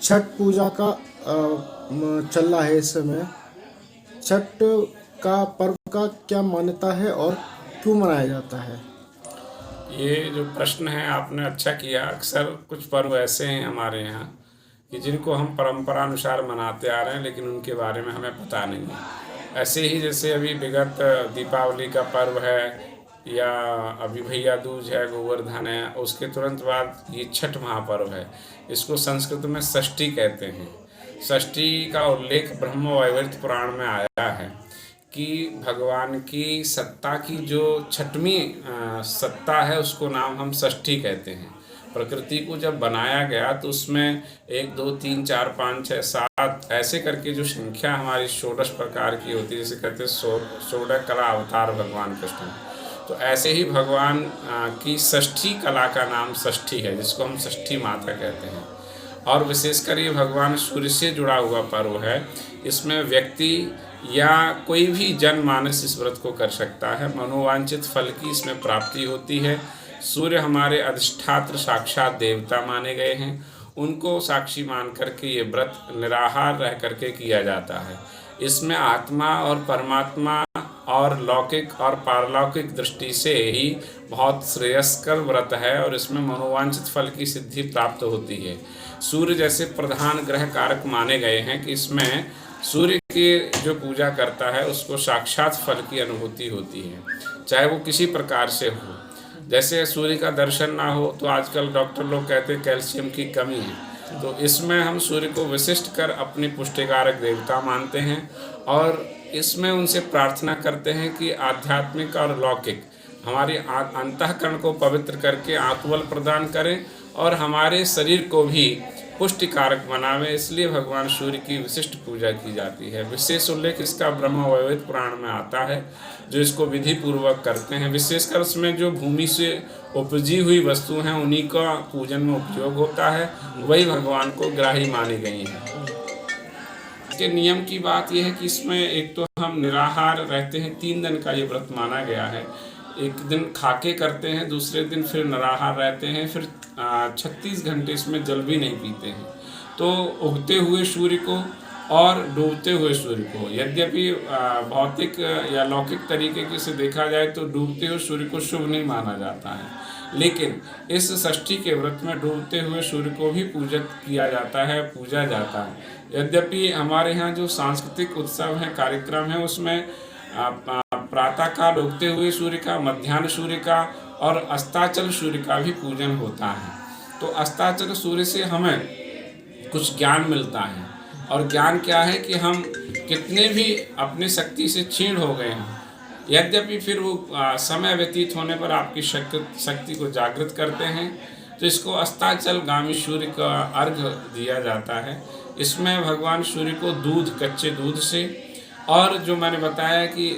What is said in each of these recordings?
छठ पूजा का चल रहा है इस समय। छठ का पर्व का क्या मान्यता है और क्यों मनाया जाता है? ये जो प्रश्न है आपने अच्छा किया। अक्सर कुछ पर्व ऐसे हैं हमारे यहाँ कि जिनको हम परंपरानुसार मनाते आ रहे हैं, लेकिन उनके बारे में हमें पता नहीं है। ऐसे ही जैसे अभी विगत दीपावली का पर्व है, या अभी भैया दूज है, गोवर्धन है, उसके तुरंत बाद ये छठ महापर्व है। इसको संस्कृत में षष्ठी कहते हैं। षष्ठी का उल्लेख ब्रह्म वैवर्त पुराण में आया है कि भगवान की सत्ता की जो छठवीं सत्ता है, उसको नाम हम षष्ठी कहते हैं। प्रकृति को जब बनाया गया तो उसमें 1 2 3 4 5 6 7 ऐसे करके जो संख्या हमारी 16 प्रकार की होती है, जैसे कहते हैं 16 कला अवतार भगवान कृष्ण। तो ऐसे ही भगवान की षष्ठी कला का नाम षष्ठी है, जिसको हम षष्ठी माता कहते हैं। और विशेषकर ये भगवान सूर्य से जुड़ा हुआ पर्व है। इसमें व्यक्ति या कोई भी जनमानस इस व्रत को कर सकता है। मनोवांछित फल की इसमें प्राप्ति होती है। सूर्य हमारे अधिष्ठात्र साक्षात देवता माने गए हैं। उनको साक्षी मान करके ये व्रत निराहार रह करके किया जाता है। इसमें आत्मा और परमात्मा और लौकिक और पारलौकिक दृष्टि से ही बहुत श्रेयस्कर व्रत है, और इसमें मनोवांछित फल की सिद्धि प्राप्त होती है। सूर्य जैसे प्रधान ग्रह कारक माने गए हैं कि इसमें सूर्य की जो पूजा करता है उसको साक्षात फल की अनुभूति होती है, चाहे वो किसी प्रकार से हो। जैसे सूर्य का दर्शन ना हो तो आजकल डॉक्टर लोग कहते हैं कैल्शियम की कमी है, तो इसमें हम सूर्य को विशिष्ट कर अपनी पुष्टिकारक देवता मानते हैं, और इसमें उनसे प्रार्थना करते हैं कि आध्यात्मिक और लौकिक हमारी अंतःकरण को पवित्र करके आत्मबल प्रदान करें और हमारे शरीर को भी पुष्टिकारक बनावे। इसलिए भगवान सूर्य की विशिष्ट पूजा की जाती है। विशेष उल्लेख इसका ब्रह्म वैवर्त पुराण में आता है, जो इसको विधि पूर्वक करते हैं। विशेषकर उसमें जो भूमि से उपजी हुई वस्तु हैं उन्हीं का पूजन में उपयोग होता है, वही भगवान को ग्राही मानी गई हैं। इसके नियम की बात यह है कि इसमें एक तो हम निराहार रहते हैं, 3 दिन का ये व्रत माना गया है। एक दिन खाके करते हैं, दूसरे दिन फिर निराहार रहते हैं, फिर 36 घंटे इसमें जल भी नहीं पीते हैं। तो उगते हुए सूर्य को और डूबते हुए सूर्य को, यद्यपि भौतिक या लौकिक तरीके से देखा जाए तो डूबते हुए सूर्य को शुभ नहीं माना जाता है, लेकिन इस षष्ठी के व्रत में डूबते हुए सूर्य को भी पूजित किया जाता है, पूजा जाता है। यद्यपि हमारे यहाँ जो सांस्कृतिक उत्सव है, कार्यक्रम है, उसमें प्रातःकाल उगते हुए सूर्य का, मध्याह्न सूर्य का और अस्ताचल सूर्य का भी पूजन होता है। तो अस्ताचल सूर्य से हमें कुछ ज्ञान मिलता है, और ज्ञान क्या है कि हम कितने भी अपनी शक्ति से क्षीण हो गए हैं, यद्यपि फिर वो समय व्यतीत होने पर आपकी शक्ति को जागृत करते हैं। तो इसको अस्ताचल गामी सूर्य का अर्घ्य दिया जाता है। इसमें भगवान सूर्य को दूध, कच्चे दूध से, और जो मैंने बताया कि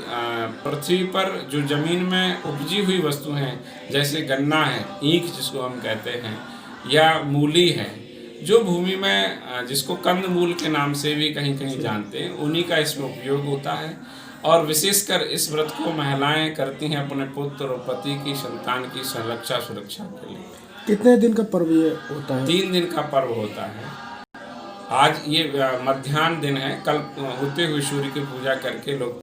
पृथ्वी पर जो जमीन में उपजी हुई वस्तु हैं, जैसे गन्ना है, ईख जिसको हम कहते हैं, या मूली है, जो भूमि में जिसको कंद मूल के नाम से भी कहीं कहीं जानते हैं, उन्हीं का इसमें उपयोग होता है। और विशेषकर इस व्रत को महिलाएं करती हैं अपने पुत्र और पति की संतान की संरक्षा सुरक्षा के लिए। कितने दिन का पर्व ये होता है? 3 दिन का पर्व होता है। आज ये मध्याह्न दिन है, कल उगते हुए सूर्य की पूजा करके लोग